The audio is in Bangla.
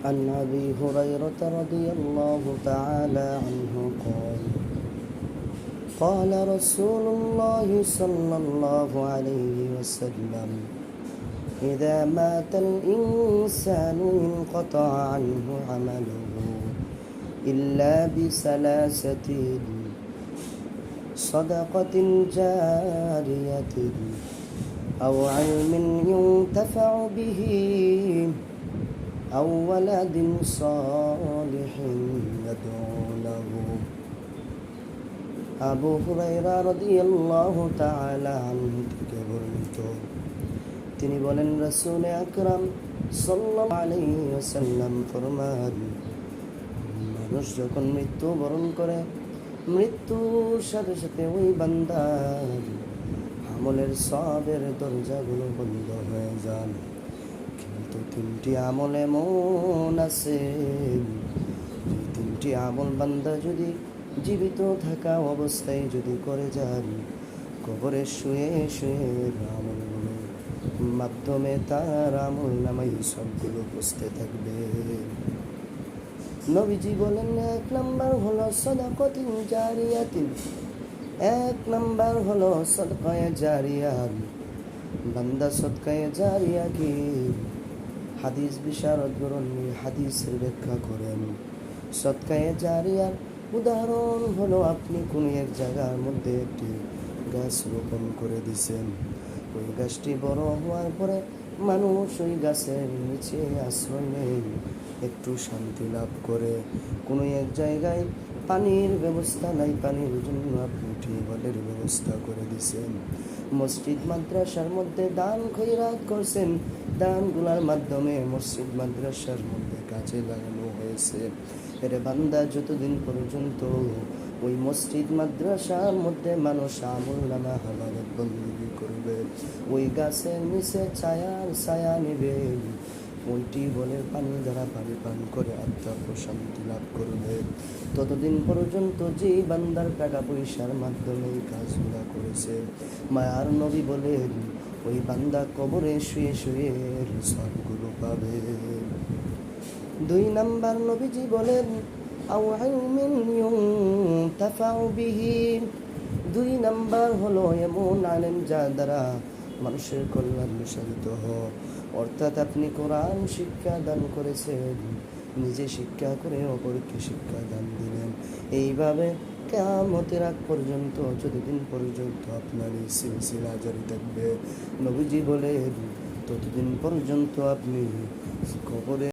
عن أبي هريرة رضي الله تعالى عنه قال قال رسول الله صلى الله عليه وسلم إذا مات الإنسان انقطع عنه عمله إلا بثلاثة صدقة جارية أو علم ينتفع به أو ولد صالح يدعو له আবু হুরায়রা রাদিয়াল্লাহু তাআলা আনহু থেকে বর্ণিত তিনি বলেন রাসূল আকরাম সাল্লাল্লাহু আলাইহি ওয়াসাল্লাম ফরমান মানুষ যখন মৃত্যুবরণ করে মৃত্যুর সাথে সাথে ওই বান্দার আমলের সবের দরজাগুলো বন্ধ হয়ে যান, কিন্তু তিনটি আমল এমন আছে যে তিনটি আমল বান্দা যদি জীবিত থাকা অবস্থায় যদি করে যান, কবরে শুয়ে শুয়ে আমলগুলোর মাধ্যমে তার আমল নামাই সবগুলো বুঝতে থাকবে। নবীজি বলেন এক নাম্বার হলো সাদাকাতুন জারিয়াতিন, এক নাম্বার হলো সাদকায়ে জারিয়া। বান্দা সাদকায়ে জারিয়া কি হাদিস বিশারদগণ হাদিসের ব্যাখ্যা করেন। সাদকায়ে জারিয়ার উদাহরণ হলো আপনি কোনো এক জায়গার মধ্যে একটি গাছ রোপণ করে দিয়েছেন, ওই গাছটি বড় হওয়ার পরে মানুষ ওই গাছের নিচে আশ্রয় নেই, একটু শান্তি লাভ করে। কোনো এক জায়গায় পানির ব্যবস্থা নাই, পানির জন্য আপনি টিউবওয়েলের ব্যবস্থা করে দিয়েছেন। মসজিদ মাদ্রাসার মধ্যে দান খয়রাত করছেন, দানগুলার মাধ্যমে মসজিদ মাদ্রাসার মধ্যে কাজে লাগানো হয়েছে। এর বান্দা যতদিন পর্যন্ত ওই মসজিদ মাদ্রাসার মধ্যে মানুষ আমল নামা হালাত বন্দী করবে, ওই গাছের নিচে ছায়া নেবে, ওই টিউবওয়েলের পানি দ্বারা পানি পান করে আত্মা প্রশান্তি লাভ করবে, ততদিন পর্যন্ত যে বান্দার টাকা পয়সার মাধ্যমে এই কাজগুলা করেছে, মায়ার নবী বলেন ওই বান্দা কবরে শুয়ে শুয়ে সবগুলো পাবে। দুই নাম্বার নবীজি বলেন আও ইলমিন ইউনতাফাউ বিহি, দুই নাম্বার হলো এমন আলেম যার দ্বারা মানুষের কল্যাণ সাধিত হয়, অর্থাৎ আপনি কোরআন শিক্ষা দান করেছেন, নিজে শিক্ষা করে অপরকে শিক্ষা দান দিলেন, এইভাবে কিয়ামতের আগ পর্যন্ত যতদিন পর্যন্ত আপনার এই সিলসিলা জারি থাকবে, নবীজি বলেন ততদিন পর্যন্ত আপনি কবরে